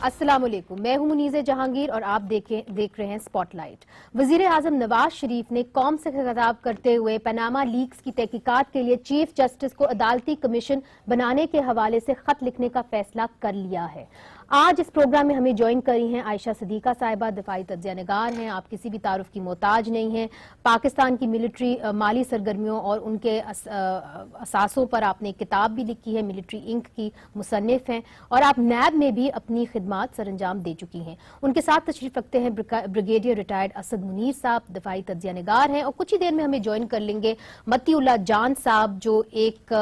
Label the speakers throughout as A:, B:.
A: السلام علیکم، میں ہوں منیزہ جہانگیر اور آپ دیکھ رہے ہیں سپاٹ لائٹ۔ وزیر اعظم نواز شریف نے قوم سے خطاب کرتے ہوئے پاناما لیکس کی تحقیقات کے لیے چیف جسٹس کو عدالتی کمیشن بنانے کے حوالے سے خط لکھنے کا فیصلہ کر لیا ہے۔ آج اس پروگرام میں ہمیں جوائن کری ہیں عائشہ صدیقہ صاحبہ، دفاعی تجزیہ نگار ہیں، آپ کسی بھی تعارف کی محتاج نہیں ہیں۔ پاکستان کی ملٹری مالی سرگرمیوں اور ان کے اثاثوں پر آپ نے ایک کتاب بھی لکھی ہے، ملٹری انک کی مصنف ہیں، اور آپ نیب میں بھی اپنی خدمات سر انجام دے چکی ہیں۔ ان کے ساتھ تشریف رکھتے ہیں بریگیڈیئر ریٹائرڈ اسد منیر صاحب، دفاعی تجزیہ نگار ہیں، اور کچھ ہی دیر میں ہمیں جوائن کر لیں گے متی اللہ جان صاحب، جو ایک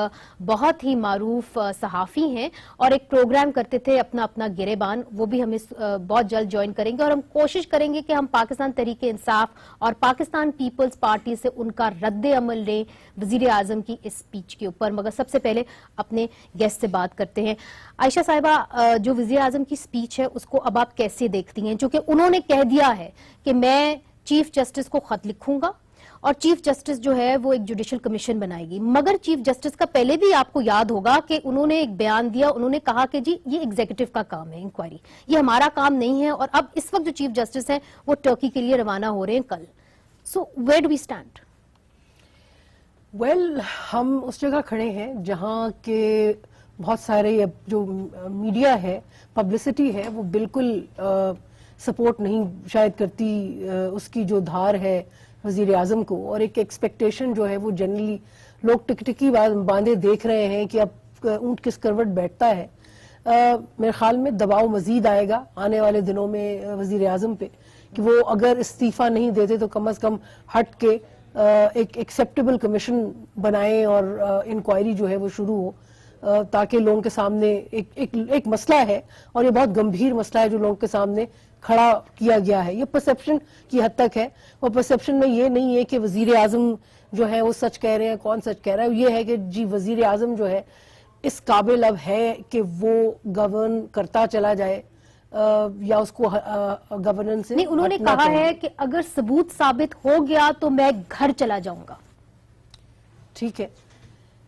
A: بہت ہی معروف صحافی ہیں اور ایک پروگرام کرتے تھے اپنا گریبان، وہ بھی ہمیں بہت جلد جوائن کریں گے، اور ہم کوشش کریں گے کہ ہم پاکستان تحریک انصاف اور پاکستان پیپلز پارٹی سے ان کا رد عمل لیں وزیر اعظم کی اس سپیچ کے اوپر۔ مگر سب سے پہلے اپنے گیسٹ سے بات کرتے ہیں۔ عائشہ صاحبہ، جو وزیر اعظم کی سپیچ ہے اس کو اب آپ کیسے دیکھتی ہیں؟ چونکہ انہوں نے کہہ دیا ہے کہ میں چیف جسٹس کو خط لکھوں گا اور چیف جسٹس جو ہے وہ ایک جوڈیشل کمیشن بنائے گی، مگر چیف جسٹس کا پہلے بھی آپ کو یاد ہوگا کہ انہوں نے ایک بیان دیا، انہوں نے کہا کہ جی یہ ایگزیکٹو کا کام ہے انکوائری، یہ ہمارا کام نہیں ہے، اور اب اس وقت جو چیف جسٹس ہیں وہ ٹرکی کے لیے روانہ ہو رہے ہیں کل۔ So where do we stand?
B: Well, ہم اس جگہ کھڑے ہیں جہاں کے بہت سارے جو میڈیا ہے، پبلسٹی ہے، وہ بالکل سپورٹ نہیں شاید کرتی اس کی جو دھار ہے وزیر اعظم کو، اور ایک ایکسپیکٹیشن جو ہے وہ جنرلی لوگ ٹکٹکی باندھے دیکھ رہے ہیں کہ اب اونٹ کس کروٹ بیٹھتا ہے۔ میرے خیال میں دباؤ مزید آئے گا آنے والے دنوں میں وزیر اعظم پہ کہ وہ اگر استعفیٰ نہیں دیتے تو کم از کم ہٹ کے ایک ایکسیپٹیبل کمیشن بنائیں اور انکوائری جو ہے وہ شروع ہو، تاکہ لوگوں کے سامنے ایک مسئلہ ہے، اور یہ بہت گمبھیر مسئلہ ہے جو لوگوں کے سامنے کھڑا کیا گیا ہے۔ یہ پرسیپشن کی حد تک ہے، اور پرسیپشن میں یہ نہیں ہے کہ وزیر اعظم جو ہے وہ سچ کہہ رہے ہیں، کون سچ کہہ رہا ہے، یہ ہے کہ جی وزیر اعظم جو ہے اس قابل اب ہے کہ وہ گورن کرتا چلا جائے یا اس کو گورننس سے
A: نہیں، انہوں نے کہا ہے کہ اگر ثبوت ثابت ہو گیا تو میں گھر چلا جاؤں گا۔
B: ٹھیک ہے،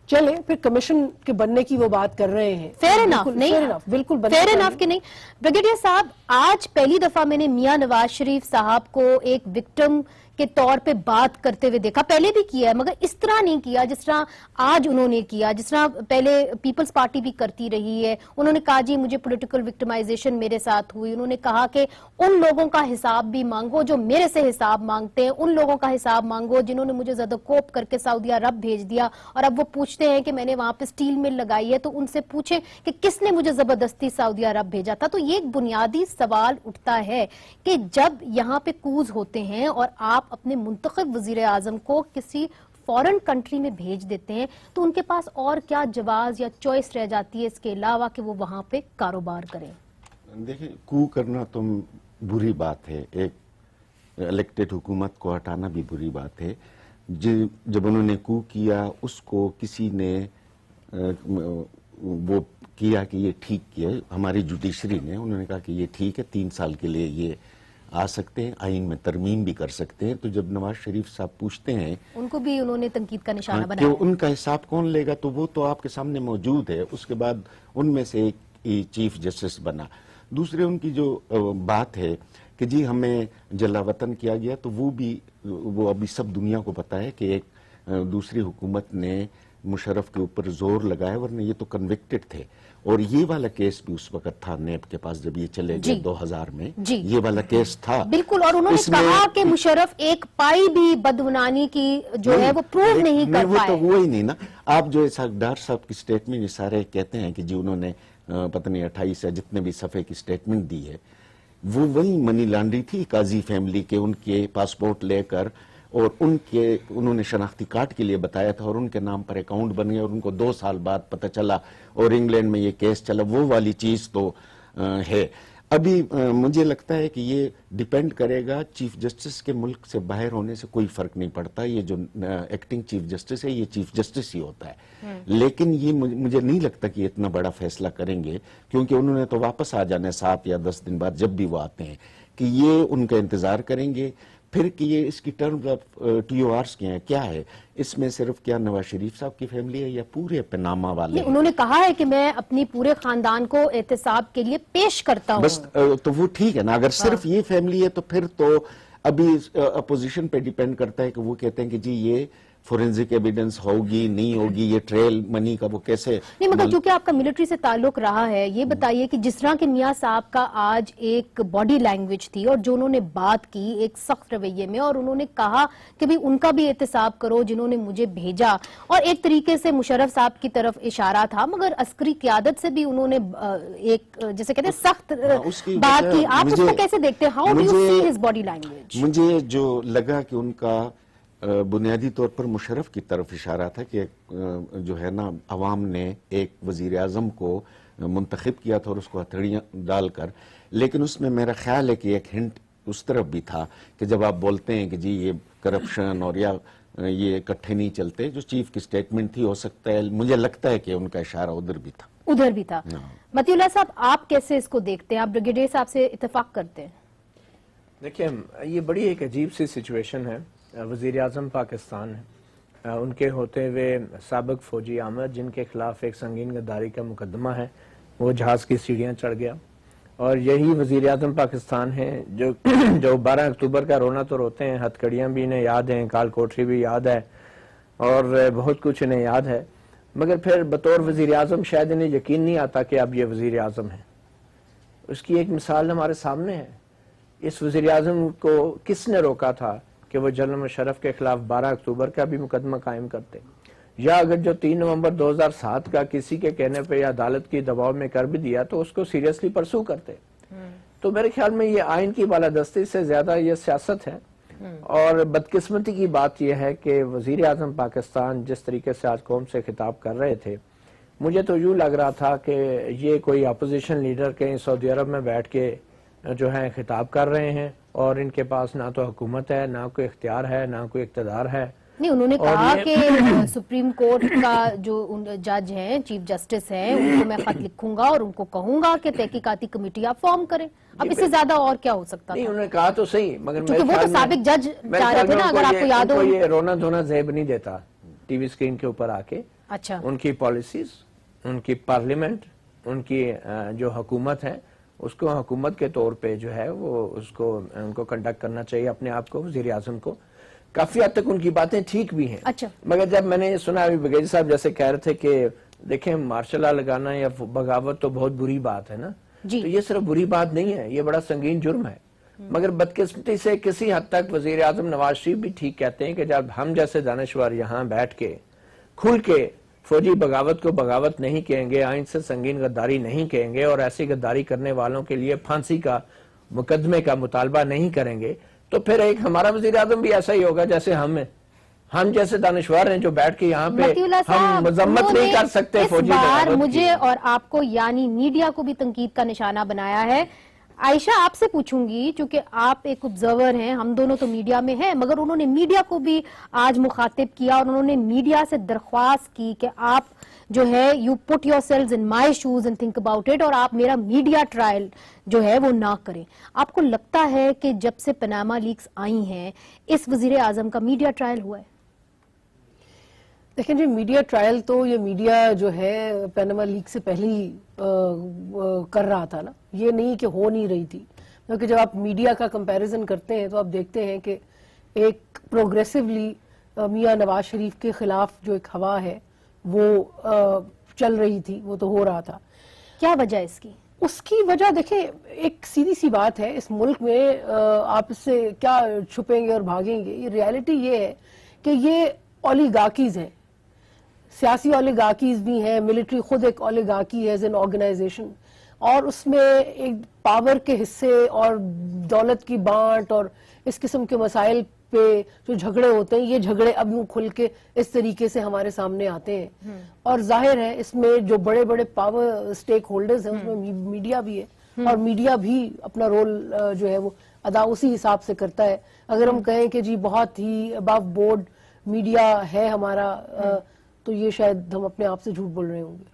B: چلیں پھر کمیشن کے بننے کی وہ بات کر رہے ہیں،
A: فیئر انف نہیں،
B: بالکل
A: فیئر انف کہ نہیں۔ بریگیڈیئر صاحب، آج پہلی دفعہ میں نے میاں نواز شریف صاحب کو ایک وکٹم کے طور پہ بات کرتے ہوئے دیکھا، پہلے بھی کیا ہے مگر اس طرح نہیں کیا جس طرح آج انہوں نے کیا، جس طرح پہلے پیپلز پارٹی بھی کرتی رہی ہے۔ انہوں نے کہا جی مجھے پولیٹیکل وکٹمائزیشن میرے ساتھ ہوئی، انہوں نے کہا کہ ان لوگوں کا حساب بھی مانگو جو میرے سے حساب مانگتے ہیں، ان لوگوں کا حساب مانگو جنہوں نے مجھے زیادہ کوپ کر کے سعودی عرب بھیج دیا، اور اب وہ پوچھتے ہیں کہ میں نے وہاں پہ سٹیل مل لگائی ہے تو ان سے پوچھیں کہ کس نے مجھے زبردستی سعودی عرب بھیجا تھا۔ تو یہ ایک بنیادی سوال اٹھتا ہے کہ جب یہاں پہ کوز ہوتے ہیں اور آپ اپنے منتخب وزیر اعظم کو کسی فورن کنٹری میں بھیج دیتے ہیں تو ان کے پاس اور کیا جواز یا چوائس رہ جاتی ہے اس کے علاوہ کہ وہ وہاں پہ کاروبار کریں؟
C: دیکھیں، کو کرنا تو بری بات ہے، ایک الیکٹڈ حکومت کو ہٹانا بھی بری بات ہے۔ جب انہوں نے کو کیا اس کو کسی نے وہ کیا کہ یہ ٹھیک کیا، ہماری جوڈیشری نے، انہوں نے کہا کہ یہ ٹھیک ہے، 3 سال کے لیے یہ آ سکتے ہیں، آئین میں ترمیم بھی کر سکتے ہیں۔ تو جب نواز شریف صاحب پوچھتے ہیں
A: ان کو بھی انہوں نے تنقید کا نشانہ
C: کہ
A: بنایا،
C: ان کا حساب کون لے گا، تو وہ تو آپ کے سامنے موجود ہے۔ اس کے بعد ان میں سے ایک چیف جسٹس بنا۔ دوسرے ان کی جو بات ہے کہ جی ہمیں جلا وطن کیا گیا، تو وہ ابھی سب دنیا کو پتا ہے کہ ایک دوسری حکومت نے مشرف کے اوپر زور لگایا، ورنہ یہ تو کنوکٹڈ تھے۔ اور یہ والا کیس بھی اس وقت تھا نیب کے پاس جب یہ چلے گئے 2000 میں، یہ والا کیس تھا
A: بالکل، اور انہوں نے کہا کہ مشرف ایک پائی بھی بدعنوانی کی جو ہے وہ پروو نہیں کر
C: وہ
A: پائے۔
C: تو ہوا ہی نہیں نا۔ آپ جو ڈار صاحب کی سٹیٹمنٹ سارے کہتے ہیں کہ جی انہوں نے پتہ نہیں 28 یا جتنے بھی صفحے کی سٹیٹمنٹ دی ہے، وہ وہی منی لانڈری تھی قاضی فیملی کے، ان کے پاسپورٹ لے کر، اور انہوں نے شناختی کارڈ کے لیے بتایا تھا، اور ان کے نام پر اکاؤنٹ بن گیا، اور ان کو 2 سال بعد پتہ چلا، اور انگلینڈ میں یہ کیس چلا۔ وہ والی چیز تو ہے۔ ابھی مجھے لگتا ہے کہ یہ ڈیپینڈ کرے گا چیف جسٹس کے ملک سے باہر ہونے سے کوئی فرق نہیں پڑتا، یہ جو ایکٹنگ چیف جسٹس ہے یہ چیف جسٹس ہی ہوتا ہے، لیکن یہ مجھے نہیں لگتا کہ یہ اتنا بڑا فیصلہ کریں گے، کیونکہ انہوں نے تو واپس آ جانا ہے 7 یا 10 دن بعد جب بھی وہ آتے ہیں، کہ یہ ان کا انتظار کریں گے، پھر کہ یہ اس کی ٹرمز آف TORs کیا ہے، اس میں صرف کیا نواز شریف صاحب کی فیملی ہے یا پورے پاناما والے؟
A: انہوں نے کہا ہے کہ میں اپنی پورے خاندان کو احتساب کے لیے پیش کرتا ہوں.
C: بس تو وہ ٹھیک ہے نا، اگر صرف یہ فیملی ہے تو پھر تو ابھی اپوزیشن پہ ڈیپینڈ کرتا ہے کہ وہ کہتے ہیں کہ جی یہ فورینزک ایویڈنس ہوگی نہیں ہوگی، یہ ٹریل منی کا وہ کیسے
A: نہیں، مگر چونکہ آپ کا ملٹری سے تعلق رہا ہے، یہ بتائیے کہ جس طرح کہ میاں صاحب کا آج ایک باڈی لینگویج تھی اور جو انہوں نے بات کی ایک سخت رویے میں، اور انہوں نے کہا کہ بھی ان کا بھی احتساب کرو جنہوں نے مجھے بھیجا، اور ایک طریقے سے مشرف صاحب کی طرف اشارہ تھا، مگر عسکری قیادت سے بھی انہوں نے ایک جیسے کہتے ہیں سخت بات کی. آپ اس کو کیسے دیکھتے ہیں؟ How do you see his body language?
C: مجھے جو لگا کہ ان کا بنیادی طور پر مشرف کی طرف اشارہ تھا کہ جو ہے نا عوام نے ایک وزیر اعظم کو منتخب کیا تھا اور اس کو ہتھیلیاں ڈال کر، لیکن اس میں میرا خیال ہے کہ ایک ہنٹ اس طرف بھی تھا کہ جب آپ بولتے ہیں کہ جی یہ کرپشن اور یا یہ اکٹھے نہیں چلتے، جو چیف کی سٹیٹمنٹ تھی، ہو سکتا ہے مجھے لگتا ہے کہ ان کا اشارہ ادھر بھی تھا.
A: متی اللہ صاحب، آپ کیسے اس کو دیکھتے ہیں؟ آپ بریگیڈیئر صاحب سے اتفاق کرتے ہیں؟
D: دیکھیں، یہ بڑی ایک عجیب سی سچویشن ہے. وزیر اعظم پاکستان ہے، ان کے ہوتے ہوئے سابق فوجی عامر جن کے خلاف ایک سنگین غداری کا مقدمہ ہے، وہ جہاز کی سیڑھیاں چڑھ گیا، اور یہی وزیر اعظم پاکستان ہے جو 12 اکتوبر کا رونا تو روتے ہیں، ہتھ کڑیاں بھی انہیں یاد ہیں، کال کوٹری بھی یاد ہے، اور بہت کچھ انہیں یاد ہے، مگر پھر بطور وزیر اعظم شاید انہیں یقین نہیں آتا کہ اب یہ وزیر اعظم ہے. اس کی ایک مثال ہمارے سامنے ہے. اس وزیر اعظم کو کس نے روکا تھا کہ وہ جنرل مشرف کے خلاف 12 اکتوبر کا بھی مقدمہ قائم کرتے، یا اگر جو 3 نومبر 2007 کا کسی کے کہنے پہ یا عدالت کی دباؤ میں کر بھی دیا تو اس کو سیریسلی پرسو کرتے. تو میرے خیال میں یہ آئین کی بالادستی سے زیادہ یہ سیاست ہے، اور بدقسمتی کی بات یہ ہے کہ وزیر اعظم پاکستان جس طریقے سے آج قوم سے خطاب کر رہے تھے، مجھے تو یوں لگ رہا تھا کہ یہ کوئی اپوزیشن لیڈر کہیں سعودی عرب میں بیٹھ کے جو ہے خطاب کر رہے ہیں، اور ان کے پاس نہ تو حکومت ہے، نہ کوئی اختیار ہے، نہ کوئی اقتدار ہے.
A: نہیں، انہوں نے کہا کہ سپریم کورٹ کا جو جج ہیں، چیف جسٹس ہیں، ان کو میں خط لکھوں گا اور ان کو کہوں گا کہ تحقیقاتی کمیٹی آپ فارم کریں. اب اس سے زیادہ اور کیا ہو سکتا
D: نہیں،
A: تھا؟
D: انہوں نے کہا تو صحیح، مگر
A: کیونکہ وہ تو سابق جج چاہ رہے تھے نا، اگر آپ کو یاد ہو.
D: یہ رونا دھونا زیب نہیں دیتا ٹی وی اسکرین کے اوپر آ کے.
A: اچھا،
D: ان کی پالیسیز، ان کی پارلیمنٹ، ان کی جو حکومت ہے، اس کو حکومت کے طور پہ جو ہے وہ اس کو ان کو کنڈکٹ کرنا چاہیے اپنے آپ کو، وزیر اعظم کو. کافی حد تک ان کی باتیں ٹھیک بھی ہیں.
A: اچھا،
D: مگر جب میں نے یہ سنا، ابھی بگیجی صاحب جیسے کہہ رہے تھے کہ دیکھیں مارشل لا لگانا یا بغاوت تو بہت بری بات ہے نا، تو یہ صرف بری بات نہیں ہے، یہ بڑا سنگین جرم ہے. مگر بدقسمتی سے کسی حد تک وزیر اعظم نواز شریف بھی ٹھیک کہتے ہیں کہ جب ہم جیسے دانشور یہاں بیٹھ کے کھل کے فوجی بغاوت کو بغاوت نہیں کہیں گے، آئین سے سنگین غداری نہیں کہیں گے، اور ایسی غداری کرنے والوں کے لیے پھانسی کا مقدمے کا مطالبہ نہیں کریں گے، تو پھر ایک ہمارا وزیر اعظم بھی ایسا ہی ہوگا جیسے ہم جیسے دانشور ہیں جو بیٹھ کے یہاں پہ ہم مذمت نہیں کر سکتے فوجی بغاوت کی.
A: مجھے اور آپ کو یعنی میڈیا کو بھی تنقید کا نشانہ بنایا ہے. عائشہ، آپ سے پوچھوں گی، چونکہ آپ ایک آبزرور ہیں، ہم دونوں تو میڈیا میں ہیں، مگر انہوں نے میڈیا کو بھی آج مخاطب کیا اور انہوں نے میڈیا سے درخواست کی کہ آپ جو ہے you put yourselves in my shoes and think about it, اور آپ میرا میڈیا ٹرائل جو ہے وہ نہ کریں. آپ کو لگتا ہے کہ جب سے پاناما لیکس آئی ہیں اس وزیر اعظم کا میڈیا ٹرائل ہوا ہے؟
B: دیکھیں جی، میڈیا ٹرائل تو یہ میڈیا جو ہے پاناما لیک سے پہلے ہی کر رہا تھا نا، یہ نہیں کہ ہو نہیں رہی تھی. کیونکہ جب آپ میڈیا کا کمپیریزن کرتے ہیں تو آپ دیکھتے ہیں کہ ایک پروگریسولی میاں نواز شریف کے خلاف جو ایک ہوا ہے وہ چل رہی تھی، وہ تو ہو رہا تھا.
A: کیا وجہ اس کی؟
B: اس کی وجہ دیکھیں ایک سیدھی سی بات ہے، اس ملک میں آپ اس سے کیا چھپیں گے اور بھاگیں گے، یہ ریالٹی یہ ہے کہ یہ اولیگارکیز ہیں، سیاسی اولیگارکیز بھی ہیں، ملٹری خود ایک اولیگارکی ہے ایز این آرگنائزیشن، اور اس میں ایک پاور کے حصے اور دولت کی بانٹ اور اس قسم کے مسائل پہ جو جھگڑے ہوتے ہیں، یہ جھگڑے اب یوں کھل کے اس طریقے سے ہمارے سامنے آتے ہیں. اور ظاہر ہے اس میں جو بڑے بڑے پاور سٹیک ہولڈرز ہیں اس میں میڈیا بھی ہے، اور میڈیا بھی اپنا رول جو ہے وہ ادا اسی حساب سے کرتا ہے. اگر ہم کہیں کہ جی بہت ہی ابو بورڈ میڈیا ہے ہمارا، تو یہ شاید ہم اپنے آپ سے جھوٹ بول رہے ہوں گے.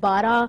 A: 12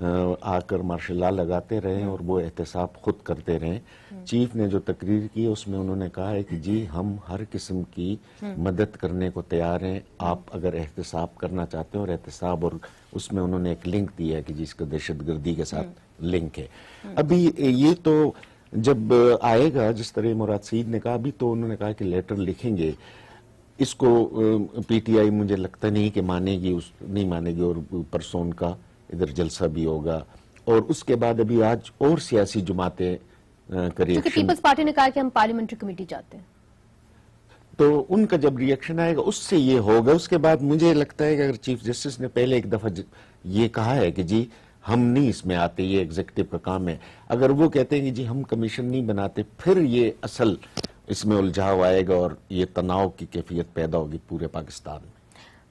C: آ کر مارشل لا لگاتے رہے اور وہ احتساب خود کرتے رہے. چیف نے جو تقریر کی اس میں انہوں نے کہا ہے کہ جی ہم ہر قسم کی مدد کرنے کو تیار ہیں, آپ اگر احتساب کرنا چاہتے ہیں, اور احتساب, اور اس میں انہوں نے ایک لنک دیا ہے کہ جس کا دہشت گردی کے ساتھ لنک ہے. ابھی یہ تو جب آئے گا, جس طرح مراد سعید نے کہا, ابھی تو انہوں نے کہا کہ لیٹر لکھیں گے. اس کو پی ٹی آئی مجھے لگتا نہیں کہ مانے گی, نہیں مانے گی, اور پرسوں ان کا ادھر جلسہ بھی ہوگا. اور اس کے بعد ابھی آج اور سیاسی جماعتیں
A: کیونکہ پیپلز پارٹی نے کہا کہ ہم پارلیمنٹری کمیٹی چاہتے ہیں,
C: تو ان کا جب ریئیکشن آئے گا اس سے یہ ہوگا. اس کے بعد مجھے لگتا ہے کہ اگر چیف جسٹس نے پہلے ایک دفعہ یہ کہا ہے کہ جی ہم نہیں اس میں آتے, یہ ایگزیکٹو کا کام ہے, اگر وہ کہتے ہیں کہ جی ہم کمیشن نہیں بناتے, پھر یہ اصل اس میں الجھاؤ آئے گا اور یہ تناؤ کی کیفیت پیدا ہوگی پورے پاکستان میں.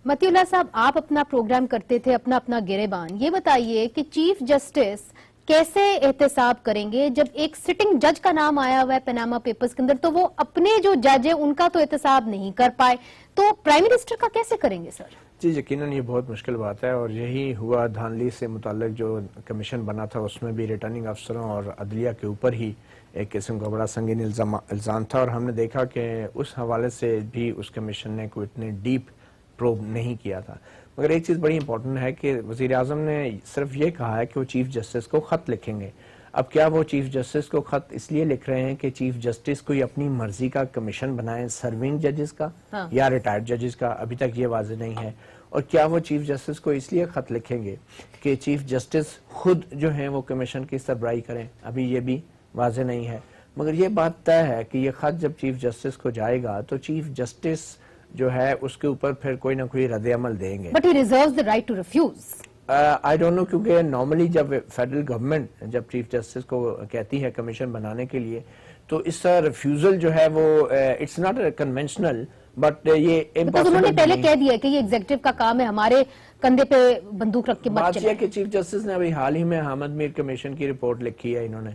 A: متی اللہ صاحب, آپ اپنا پروگرام کرتے تھے, اپنا گریبان, یہ بتائیے کہ چیف جسٹس کیسے احتساب کریں گے جب ایک سٹنگ جج کا نام آیا ہوا ہے پیناما پیپرز کے اندر, تو وہ اپنے جو جج ہے ان کا تو احتساب نہیں کر پائے, تو پرائم منسٹر کا کیسے کریں گے سر؟
D: جی یقیناً یہ بہت مشکل بات ہے, اور یہی ہوا دھاندلی سے متعلق جو کمیشن بنا تھا اس میں بھی ریٹرننگ افسروں اور عدلیہ کے اوپر ہی ایک قسم کا بڑا سنگین الزام تھا, اور ہم نے دیکھا کہ اس حوالے سے بھی اس کمیشن نے کوئی اتنے ڈیپ پروب نہیں کیا تھا. مگر ایک چیز بڑی امپورٹنٹ ہے کہ وزیر اعظم نے صرف یہ کہا ہے کہ وہ چیف جسٹس کو خط لکھیں گے. اب کیا وہ چیف جسٹس کو خط اس لیے لکھ رہے ہیں کہ چیف جسٹس کوئی اپنی مرضی کا کمیشن بنائیں, سرونگ ججز کا یا ریٹائرڈ ججز کا؟ ابھی تک یہ واضح نہیں ہے. اور کیا وہ چیف جسٹس کو اس لیے خط لکھیں گے کہ چیف جسٹس خود جو ہیں وہ کمیشن کی سربراہی کریں؟ ابھی یہ بھی واضح نہیں ہے. مگر یہ بات طے ہے کہ یہ خط جب چیف جسٹس کو جائے گا تو چیف جسٹس جو ہے اس کے اوپر پھر کوئی نہ کوئی رد عمل دیں گے.
A: But he reserves the right to refuse.
D: I don't know, کیونکہ نارملی جب فیڈرل گورنمنٹ جب چیف جسٹس کو کہتی ہے کمیشن بنانے کے لیے تو اس کا ریفیوزل جو ہے وہ اٹس ناٹ کنونشنل, بٹ یہ
A: انہوں نے پہلے کہہ دیا کہ یہ ایگزیکٹو کا کام ہے, ہمارے کندھے پہ بندوق رکھ کے مت
D: بات
A: چلیں.
D: یہ کہ چیف جسٹس نے ابھی حال ہی میں حامد میر کمیشن کی رپورٹ لکھی ہے انہوں نے,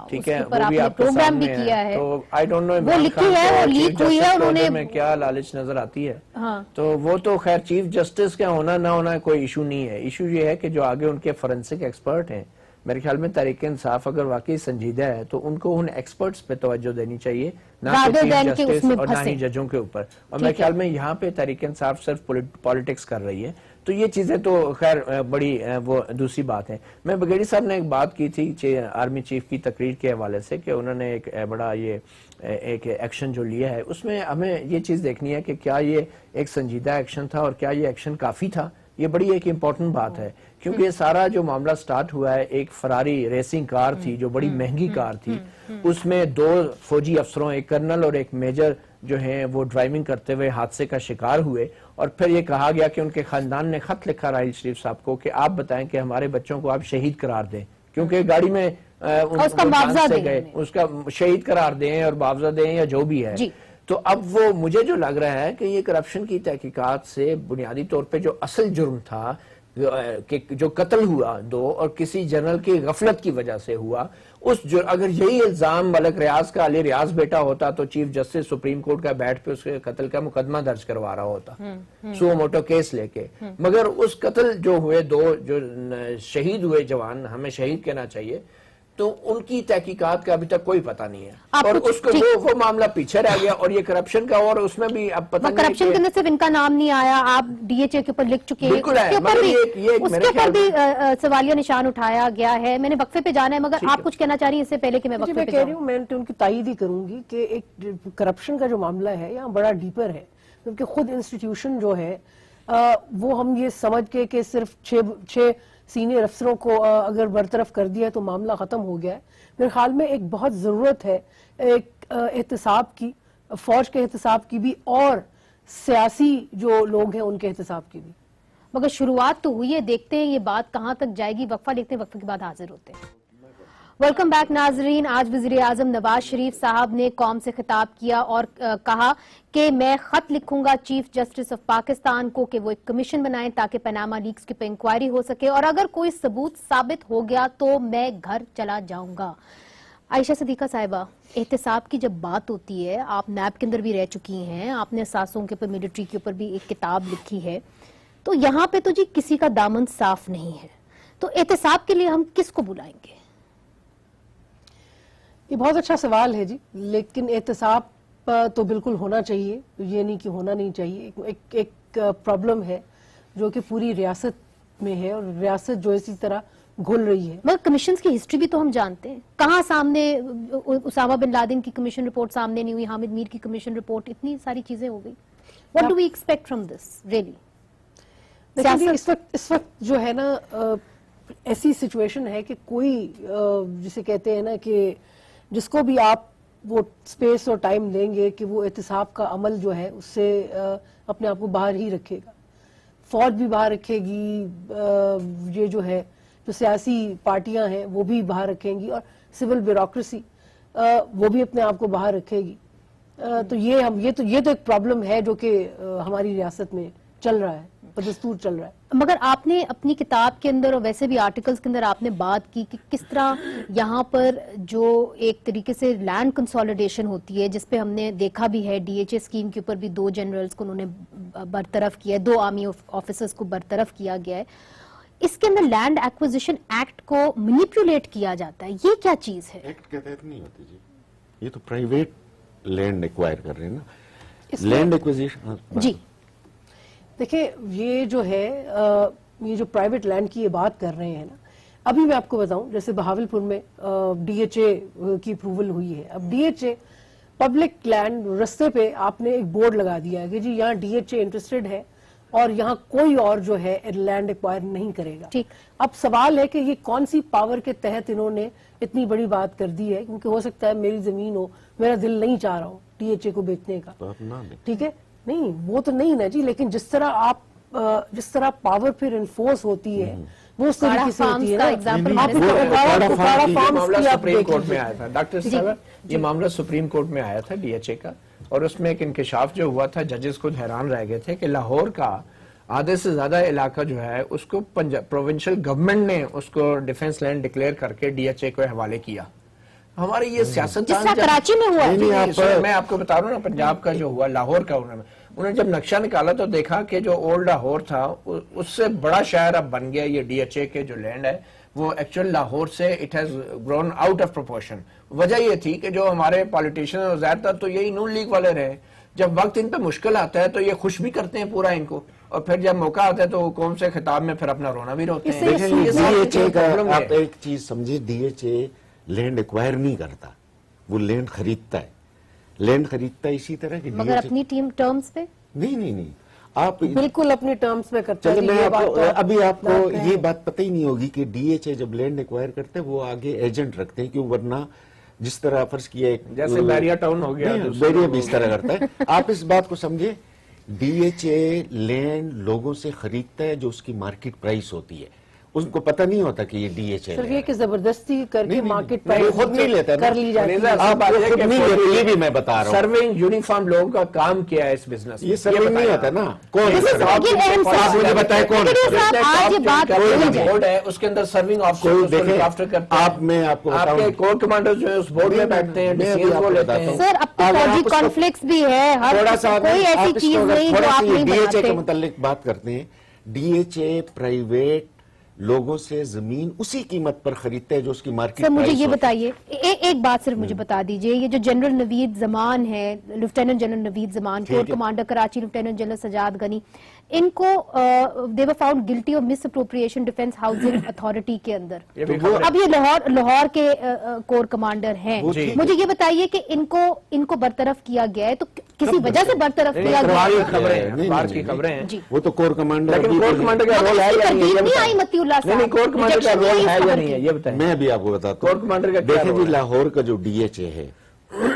D: ٹھیک ہے, وہ بھی آپ کے سامنے ہے. تو آئی ڈونٹ نو
A: وہ لکھی ہے, وہ لیک ہوئی ہے, انہوں نے
D: میں کیا لالچ نظر آتی ہے. تو وہ تو خیر چیف جسٹس کا ہونا نہ ہونا کوئی ایشو نہیں ہے. ایشو یہ ہے کہ جو آگے ان کے فورنسک ایکسپرٹ ہیں, میرے خیال میں تحریک انصاف اگر واقعی سنجیدہ ہے تو ان کو ان ایکسپرٹس پہ توجہ دینی چاہیے, نہ کہ چیف جسٹس اور نہ ہی ججوں کے اوپر. اور میرے خیال میں یہاں پہ تحریک انصاف صرف پالیٹکس کر رہی ہے. تو یہ چیزیں تو خیر بڑی وہ دوسری بات ہے. میں بگیڑی صاحب نے ایک بات کی تھی آرمی چیف کی تقریر کے حوالے سے کہ انہوں نے ایک بڑا یہ ایک ایکشن جو لیا ہے, اس میں ہمیں یہ چیز دیکھنی ہے کہ کیا یہ ایک سنجیدہ ایکشن تھا اور کیا یہ ایکشن کافی تھا. یہ بڑی ایک امپورٹنٹ بات ہے, کیونکہ یہ سارا جو معاملہ سٹارٹ ہوا ہے, ایک فراری ریسنگ کار تھی جو بڑی مہنگی کار تھی, اس میں 2 فوجی افسروں, ایک کرنل اور ایک میجر جو ہیں وہ ڈرائیونگ کرتے ہوئے حادثے کا شکار ہوئے. اور پھر یہ کہا گیا کہ ان کے خاندان نے خط لکھا راحیل شریف صاحب کو کہ آپ بتائیں کہ ہمارے بچوں کو آپ شہید قرار دیں, کیونکہ گاڑی میں
A: اس کا معاوضہ دیں,
D: اس کا شہید قرار دیں اور معاوضہ دیں یا جو بھی ہے. تو اب وہ مجھے جو لگ رہا ہے کہ یہ کرپشن کی تحقیقات سے بنیادی طور پہ جو اصل جرم تھا کہ جو قتل ہوا 2 اور کسی جنرل کی غفلت کی وجہ سے ہوا, اگر یہی الزام ملک ریاض کا علی ریاض بیٹا ہوتا تو چیف جسٹس سپریم کورٹ کا بیٹھ پہ اس کے قتل کا مقدمہ درج کروا رہا ہوتا سو موٹو کیس لے کے. مگر اس قتل جو ہوئے 2 جو شہید ہوئے جوان, ہمیں شہید کہنا چاہیے, تو ان کی تحقیقات کا ابھی تک کوئی پتہ نہیں ہے, اور اس کو وہ معاملہ پیچھے رہ گیا. اور یہ کرپشن کا, اور اس میں بھی اب پتہ نہیں,
A: کرپشن کے اندر صرف ان کا نام نہیں آیا, آپ ڈی ایچ اے کے اوپر لکھ چکے ہیں, اس کے اوپر بھی سوالیہ نشان اٹھایا گیا ہے. میں نے وقفے پہ جانا ہے, مگر آپ کچھ کہنا چاہ رہی ہیں اس سے پہلے کہ میں وقفے پہ
B: کہہ رہی ہوں, میں ان کی تائید ہی کروں گی کہ ایک کرپشن کا جو معاملہ ہے یہاں بڑا ڈیپر ہے, کیونکہ خود انسٹیٹیوشن جو ہے وہ ہم یہ سمجھ کے کہ صرف 6 سینئر افسروں کو اگر برطرف کر دیا تو معاملہ ختم ہو گیا ہے. میرے خیال میں ایک بہت ضرورت ہے ایک احتساب کی, فوج کے احتساب کی بھی اور سیاسی جو لوگ ہیں ان کے احتساب کی بھی.
A: مگر شروعات تو ہوئی ہے, دیکھتے ہیں یہ بات کہاں تک جائے گی. وقفہ لیتے ہیں, وقفے کے بعد حاضر ہوتے ہیں. ویلکم بیک ناظرین. آج وزیر اعظم نواز شریف صاحب نے قوم سے خطاب کیا اور کہا کہ میں خط لکھوں گا چیف جسٹس آف پاکستان کو کہ وہ ایک کمیشن بنائیں تاکہ پیناما لیکس کی پہ انکوائری ہو سکے, اور اگر کوئی ثبوت ثابت ہو گیا تو میں گھر چلا جاؤں گا. عائشہ صدیقہ صاحبہ, احتساب کی جب بات ہوتی ہے, آپ نیب کے اندر بھی رہ چکی ہیں, آپ نے اساسوں کے اوپر, ملٹری کے اوپر بھی ایک کتاب لکھی ہے, تو یہاں پہ تو جی کسی کا دامن صاف نہیں ہے. تو احتساب کے لیے ہم کس کو بلائیں گے؟
B: یہ بہت اچھا سوال ہے جی، لیکن احتساب تو بالکل ہونا چاہیے، یہ نہیں کہ ہونا نہیں چاہیے۔ ایک پرابلم ہے جو کہ پوری ریاست میں ہے، اور ریاست جو اسی طرح گھل رہی ہے۔
A: مگر کمیشنز کی ہسٹری بھی تو ہم جانتے ہیں، کہاں سامنے اسامہ بن لادن کی کمیشن رپورٹ سامنے نہیں ہوئی، حامد میر کی کمیشن رپورٹ، اتنی ساری چیزیں ہو گئی۔ What do we expect from this really؟
B: اس وقت جو ہے نا ایسی سچویشن ہے کہ کوئی جسے کہتے ہیں نا کہ جس کو بھی آپ وہ سپیس اور ٹائم دیں گے کہ وہ احتساب کا عمل جو ہے اس سے اپنے آپ کو باہر ہی رکھے گا۔ فوج بھی باہر رکھے گی، یہ جو ہے جو سیاسی پارٹیاں ہیں وہ بھی باہر رکھیں گی، اور سول بیوروکریسی وہ بھی اپنے آپ کو باہر رکھے گی۔ تو یہ تو ایک پرابلم ہے جو کہ ہماری ریاست میں چل رہا ہے، بدستور چل رہا ہے۔
A: مگر آپ نے اپنی کتاب کے اندر اور ویسے بھی آرٹیکلز کے اندر آپ نے بات کی کہ کس طرح یہاں پر جو ایک طریقے سے لینڈ کنسولیڈیشن ہوتی ہے، جس پہ ہم نے دیکھا بھی ہے ڈی ایچ اے اسکیم کے اوپر بھی 2 جنرلز کو انہوں نے برطرف کیا ہے، 2 آرمی آفیسرز کو برطرف کیا گیا ہے، اس کے اندر لینڈ ایکوزیشن ایکٹ کو مینیپولیٹ کیا جاتا ہے، یہ کیا چیز ہے؟
C: ایکٹ کے تحت نہیں ہوتی جی، یہ تو پرائیویٹ لینڈ ایکوائر کر رہے ہیں نا، لینڈ ایکوزیشن۔
A: جی
B: دیکھیں یہ جو ہے یہ جو پرائیویٹ لینڈ کی یہ بات کر رہے ہیں نا، ابھی میں آپ کو بتاؤں جیسے بہاولپور میں ڈی ایچ اے کی اپروول ہوئی ہے۔ اب D H A public land رستے پہ آپ نے ایک بورڈ لگا دیا ہے کہ جی یہاں ڈی ایچ اے انٹرسٹڈ ہے اور یہاں کوئی اور جو ہے لینڈ ایکوائر نہیں کرے گا۔
A: ٹھیک۔
B: اب سوال ہے کہ یہ کون سی پاور کے تحت انہوں نے اتنی بڑی بات کر دی ہے، کیونکہ ہو سکتا ہے میری زمین ہو، میرا دل نہیں چاہ رہا ہو ڈی ایچ اے کو بیچنے کا،
C: تو آپ نہ دیں۔
B: ٹھیک ہے، نہیں وہ تو نہیں نا جی، لیکن جس طرح پاور پھر انفورس ہوتی ہے وہ اس طریقے سے ہوتی ہے نا۔
D: سپریم کورٹ میں آیا تھا ڈاکٹر صاحب، یہ معاملہ سپریم کورٹ میں آیا تھا ڈی ایچ اے کا، اور اس میں ایک انکشاف جو ہوا تھا، ججز خود حیران رہ گئے تھے کہ لاہور کا آدھے سے زیادہ علاقہ جو ہے اس کو پروونشل گورنمنٹ نے اس کو ڈیفنس لینڈ ڈکلیئر کر کے ڈی ایچ اے کو حوالے کیا۔ ہماری یہ سیاست
A: کراچی میں ہوا،
D: میں آپ کو بتا رہا ہوں نا، پنجاب کا جو ہوا، لاہور کا انہوں نے جب نقشہ نکالا تو دیکھا کہ جو اولڈ لاہور تھا اس سے بڑا شہر اب بن گیا یہ ڈی ایچ اے کے جو لینڈ ہے، وہ ایکچوئل لاہور سے it has grown out of proportion. وجہ یہ تھی کہ جو ہمارے پالیٹیشین زیادہ تر تو یہی نون لیگ والے رہے، جب وقت ان پہ مشکل آتا ہے تو یہ خوش بھی کرتے ہیں پورا ان کو، اور پھر جب موقع آتا ہے تو قوم سے خطاب میں پھر اپنا رونا بھی روتے ہیں۔
C: ڈی ایچ اے کا آپ ایک چیز سمجھے، D H A land acquire نہیں کرتا، وہ لینڈ خریدتا ہے، لینڈ خریدتا ہے اسی طرح کہ
A: مگر اپنی ٹیم ٹرمز پہ
C: نہیں آپ
B: بالکل اپنی ٹرمز پہ کرتے ہیں۔
C: میں ابھی آپ کو یہ بات پتہ ہی نہیں ہوگی کہ ڈی ایچ اے جب لینڈ ایکوائر کرتے ہیں وہ آگے ایجنٹ رکھتے ہیں، کیوں ورنہ جس طرح فرض کیا
D: جیسے بیریا ٹاؤن ہو گیا،
C: بیریا بھی اس طرح کرتا ہے۔ آپ اس بات کو سمجھے، ڈی ایچ اے لینڈ لوگوں سے خریدتا ہے جو اس کی مارکیٹ پرائس ہوتی ہے، ان کو پتہ نہیں ہوتا کہ یہ ڈی ایچ اے
B: صرف یہ کہ زبردستی کر کے مارکیٹ
C: خود نہیں لیتا
B: کر لی جاتی ہے۔
C: آپ خود نہیں لیتے، یہ بھی میں بتا رہا ہوں۔
D: سرونگ یونیفارم لوگوں کا کام کیا ہے اس بزنس،
C: یہ سرونگ نہیں ہوتا نا، کون
A: آپ
C: مجھے بتائیں کون
A: آج یہ بات
D: بورڈ ہے اس کے اندر سرونگ آفیسر کرتے ہیں۔
C: آپ میں آپ کو
D: آپ کے کور کمانڈر جو ہے اس بورڈ میں بیٹھتے ہیں، ڈیسیژن وہ لیتے ہیں۔
A: سر اب تو فوجی کانفلکٹس بھی ہے،
C: تھوڑا سا
A: کوئی ایسی چیز نہیں جو آپ نہیں
C: ڈی ایچ اے کے
A: بتاتے۔
C: متعلق بات کرتے ہیں۔ ڈی ایچ اے پرائیویٹ لوگوں سے زمین اسی قیمت پر خریدتے ہیں جو اس کی مارکیٹ۔
A: سر مجھے یہ بتائیے، ایک بات صرف مجھے بتا دیجئے، یہ جو جنرل نوید زمان ہے، lieutenant general Naveed Zaman, corps commander Karachi lieutenant general Sajjad Ghani, ان کو they were found guilty of misappropriation defence housing authority کے اندر۔ اب یہ لاہور کے کور کمانڈر ہیں، مجھے یہ بتائیے کہ ان کو برطرف کیا گیا ہے تو کسی وجہ سے برطرف کیا گیا ہے؟
D: بار کی خبریں ہیں،
C: وہ تو کور کمانڈر
D: لیکن کور کمانڈر کا رول ہے یا نہیں
A: آئی متی اللہ
D: نہیں،
A: صاحب،
D: کور کمانڈر کا رول ہے یا نہیں ہے یہ بتائیں۔
C: میں بھی آپ کو بتاتا
D: کور کمانڈر کا
C: ہوں۔
D: کیا
C: دیکھیں
D: رول
C: جی،
D: ہے؟
C: لاہور کا جو ڈی ایچ اے ہے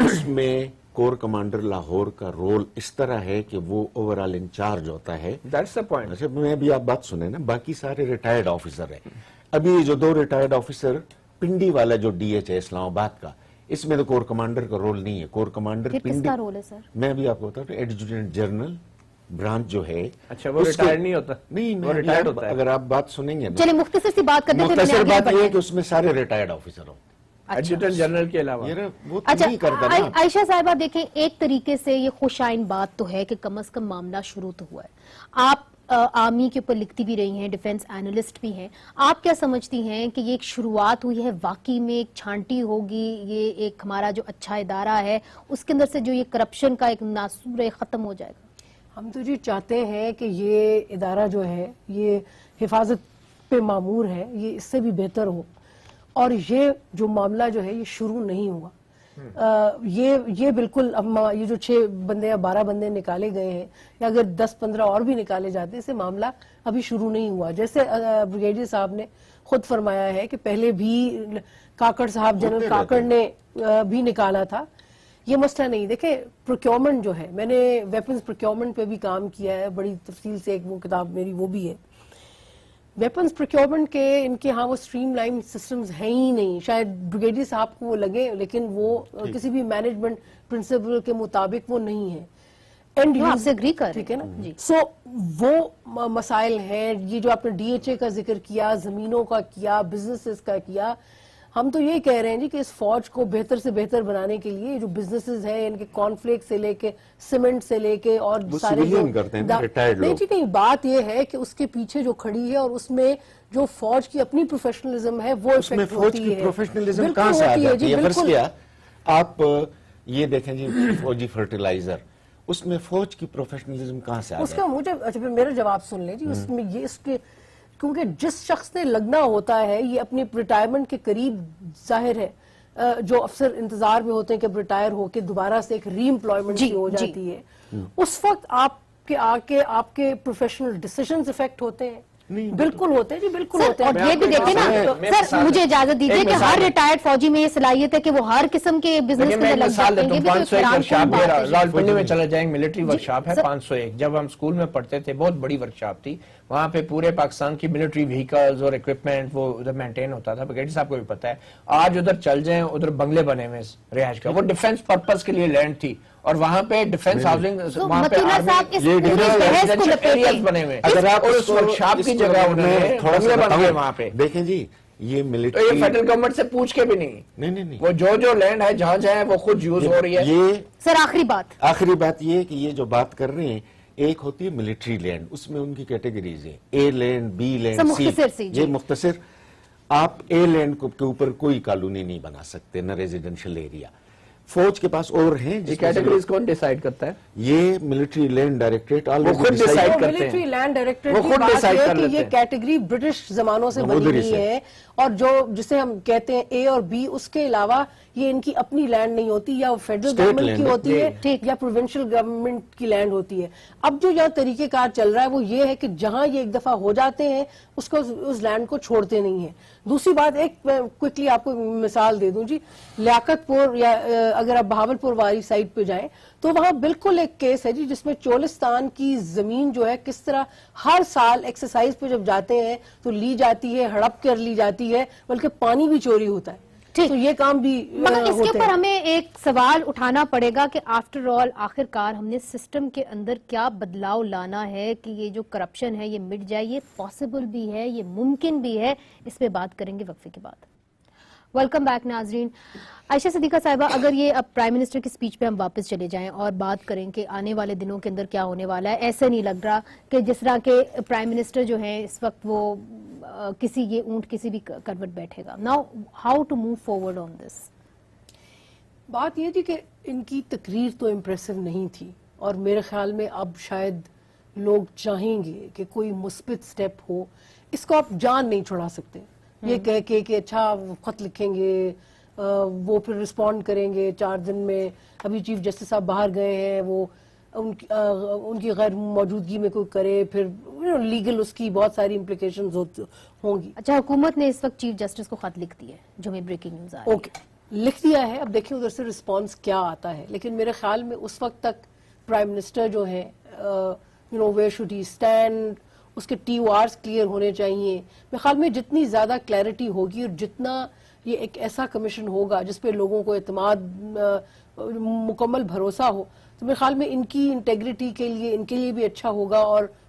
C: اس میں کور کمانڈر لاہور کا رول اس طرح ہے کہ وہ اوور آل انچارج ہوتا ہے۔
D: That's the point۔
C: اچھا میں بھی آپ بات سنیں نا، باقی سارے ریٹائرڈ آفیسر ہیں۔ ابھی جو 2 ریٹائرڈ آفیسر پنڈی والا جو ڈی ایچ اے اسلام آباد کا، اس میں تو کور کمانڈر کا رول نہیں ہے۔ کور کمانڈر
A: پھر کس
C: پنڈی
A: کا رول ہے سر؟
C: میں بھی آپ کو بتا رہا ہوں، ایڈجوٹنٹ جنرل برانچ جو ہے،
D: اچھا وہ ریٹائرڈ نہیں ہوتا؟
C: نہیں
D: وہ ریٹائرڈ ہوتا ہے۔
C: اگر آپ بات سنیں گے نا،
A: چلے مختصر سی بات کرتے ہیں، پھر
C: مختصر
A: میں
C: بات
A: آگے
C: یہ ہے کہ اس میں سارے ریٹائرڈ آفیسر ہوں۔
D: ایڈجوٹنٹ جنرل کے علاوہ
C: وہ
A: اچھا
C: نہیں کرتا نا۔
A: عائشہ صاحبہ دیکھیں، ایک طریقے سے یہ خوش آئین بات تو ہے کہ کم از کم معاملہ شروع تو ہوا ہے۔ آپ آرمی کے اوپر لکھتی بھی رہی ہیں, ڈیفنس اینالسٹ بھی ہیں, آپ کیا سمجھتی ہیں کہ یہ ایک شروعات ہوئی ہے, واقعی میں ایک چھانٹی ہوگی, یہ ایک ہمارا جو اچھا ادارہ ہے اس کے اندر سے جو یہ کرپشن کا ایک ناسور ہے ختم ہو جائے گا؟
B: ہم تو جی چاہتے ہیں کہ یہ ادارہ جو ہے یہ حفاظت پہ معمور ہے, یہ اس سے بھی بہتر ہو, اور یہ جو معاملہ جو ہے یہ شروع نہیں ہوا. یہ بالکل یہ جو 6 بندے یا 12 بندے نکالے گئے ہیں, یا اگر 10-15 اور بھی نکالے جاتے ہیں, اسے معاملہ ابھی شروع نہیں ہوا. جیسے بریگیڈیئر صاحب نے خود فرمایا ہے کہ پہلے بھی کاکڑ صاحب, جنرل کاکڑ نے بھی نکالا تھا. یہ مسئلہ نہیں. دیکھیں پروکیورمنٹ جو ہے, میں نے ویپنز پروکیورمنٹ پہ بھی کام کیا ہے بڑی تفصیل سے, ایک وہ کتاب میری وہ بھی ہے. ویپنز پروکیورمنٹ کے ان کے ہاں وہ سٹریم لائن سسٹمز ہیں ہی نہیں. شاید بریگیڈیئر صاحب کو وہ لگے, لیکن وہ کسی بھی مینجمنٹ پرنسپل کے مطابق وہ نہیں ہے.
A: آپ سے اگری کر,
B: ٹھیک ہے نا. سو وہ مسائل ہیں. یہ جو آپ نے ڈی ایچ اے کا ذکر کیا, زمینوں کا کیا, بزنسز کا کیا, ہم تو یہ کہہ رہے ہیں جی کہ اس فوج کو بہتر سے بہتر بنانے کے لیے جو بزنسز ہیں, ان کے کانفلیکٹ سے لے کے سیمنٹ سے لے کے اور سارے نہیں جی نہیں, بات یہ ہے کہ اس کے پیچھے جو کھڑی ہے اور اس میں جو فوج کی اپنی پروفیشنلزم ہے وہ
C: اس میں فوج کی پروفیشنلزم کہاں سے آ جاتی ہے؟ فرض کیا آپ یہ دیکھیں جی فوجی فرٹیلائزر, اس میں فوج کی پروفیشنلزم کہاں سے آ جاتی ہے؟
B: اس کا مجھے اچھا میرا جواب سن لیں جی. اس میں یہ اس کے کیونکہ جس شخص نے لگنا ہوتا ہے یہ اپنی ریٹائرمنٹ کے قریب, ظاہر ہے جو افسر انتظار میں ہوتے ہیں کہ ریٹائر ہو کے دوبارہ سے ایک ری امپلائمنٹ ہو جاتی ہے, اس وقت آپ کے پروفیشنل ڈیسیژنز افیکٹ ہوتے ہیں. بالکل ہوتے ہیں جی, بالکل ہوتے ہیں.
A: اور یہ بھی دیکھیں نا سر, مجھے اجازت دیجیے کہ ہر ریٹائرڈ فوجی میں یہ صلاحیت ہے کہ وہ ہر قسم کے بزنس کے اندر لگ جاتے ہیں.
D: 501 ورکشاپ راولپنڈی میں چلے جائیں, ملٹری ورکشاپ ہے 501. جب ہم اسکول میں پڑھتے تھے بہت بڑی ورکشاپ تھی, وہاں پہ پورے پاکستان کی ملٹری وہیکلز اور اکوپمنٹ وہ ادھر مینٹین ہوتا تھا. بریگیڈیئر صاحب کو بھی پتا ہے, آج ادھر چل جائیں, ادھر بنگلے بنے ہوئے رہائش کا, وہ ڈیفنس پرپز کے لیے لینڈ تھی, اور وہاں پہ ڈیفنس ہاؤسنگ, وہاں پہ ایریاز بنے ہوئے. اگر آپ اس ورکشاپ کی جگہ بنگلے بن گئے وہاں پہ,
C: دیکھیں جی یہ ملٹری,
D: یہ فیڈرل گورنمنٹ سے پوچھ کے بھی نہیں, وہ جو لینڈ ہے جہاں جہاں وہ خود یوز ہو رہی ہے.
C: یہ
A: سر آخری بات
C: یہ کہ یہ جو بات کر رہے ہیں, ایک ہوتی ہے ملٹری لینڈ, اس میں ان کی کیٹیگریز ہیں, اے لینڈ, بی لینڈ, سی. یہ مختصر, آپ اے لینڈ کے اوپر کوئی کالونی نہیں بنا سکتے, نہ ریزیڈنشل ایریا. فوج کے پاس اور ہیں.
D: یہ کیٹیگریز کون ڈیسائیڈ کرتا ہے؟
C: یہ ملٹری لینڈ ڈائریکٹریٹ
D: خود ڈیسائیڈ کرتے ہیں.
B: ملٹری لینڈ ڈائریکٹریٹ کی بات ہے کہ یہ کیٹیگری برٹش زمانوں سے بنی ہوئی ہے, اور جو جسے ہم کہتے ہیں اے اور بی, اس کے علاوہ یہ ان کی اپنی لینڈ نہیں ہوتی, یا فیڈرل گورنمنٹ کی ہوتی ہے یا پروونشل گورنمنٹ کی لینڈ ہوتی ہے. اب جو یہاں طریقہ کار چل رہا ہے وہ یہ ہے کہ جہاں یہ ایک دفعہ ہو جاتے ہیں اس کو اس لینڈ کو چھوڑتے نہیں ہیں. دوسری بات, ایک کوئکلی آپ کو مثال دے دوں جی, لیاقت پور یا اگر آپ بہاول پور والی سائٹ پہ جائیں تو وہاں بالکل ایک کیس ہے جی جس میں چولستان کی زمین جو ہے کس طرح ہر سال ایکسرسائز پہ جب جاتے ہیں تو لی جاتی ہے, ہڑپ کر لی جاتی ہے, بلکہ پانی بھی چوری ہوتا ہے. تو یہ کام بھی
A: مگر اس کے اوپر ہمیں ایک سوال اٹھانا پڑے گا کہ آفٹر آل آخر کار ہم نے سسٹم کے اندر کیا بدلاؤ لانا ہے کہ یہ جو کرپشن ہے یہ مٹ جائے. یہ پاسبل بھی ہے, یہ ممکن بھی ہے, اس پہ بات کریں گے وقفے کے بعد. ویلکم بیک ناظرین. عائشہ صدیقہ صاحبہ, اگر یہ اب پرائم منسٹر کی سپیچ پہ ہم واپس چلے جائیں اور بات کریں کہ آنے والے دنوں کے اندر کیا ہونے والا ہے, ایسے نہیں لگ رہا کہ جس طرح کے پرائم منسٹر جو ہیں اس وقت وہ کسی یہ اونٹ کسی بھی کروٹ بیٹھے گا. Now how to move forward on this?
B: بات یہ تھی کہ ان کی تقریر تو امپریسو نہیں تھی, اور میرے خیال میں اب شاید لوگ چاہیں گے کہ کوئی مثبت سٹیپ ہو. اس کو آپ جان نہیں چھڑا سکتے یہ کہہ کے کہ اچھا خط لکھیں گے, وہ پھر رسپونڈ کریں گے 4 دن میں. ابھی چیف جسٹس صاحب باہر گئے ہیں, وہ ان کی غیر موجودگی میں کوئی کرے, پھر لیگل اس کی بہت ساری امپلیکیشنز ہوں گی.
A: اچھا, حکومت نے اس وقت چیف جسٹس کو خط لکھ دیا ہے جو ہمیں بریکنگ نیوز آ رہی ہے.
B: اوکے, لکھ دیا ہے, اب دیکھیں ادھر سے رسپانس کیا آتا ہے. لیکن میرے خیال میں اس وقت تک پرائم منسٹر جو ہیں ویئر شوڈ ہی اسٹینڈ, اس کے ٹی او آرز کلیئر ہونے چاہیے. میرے خیال میں جتنی زیادہ کلیئرٹی ہوگی اور جتنا یہ ایک ایسا کمیشن ہوگا جس پہ لوگوں کو اعتماد, مکمل بھروسہ ہو, تو میرے خیال میں ان کی انٹیگریٹی کے لیے, ان کے لیے بھی اچھا ہوگا, اور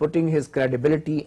D: putting his credibility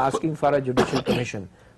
D: asking for a judicial commission।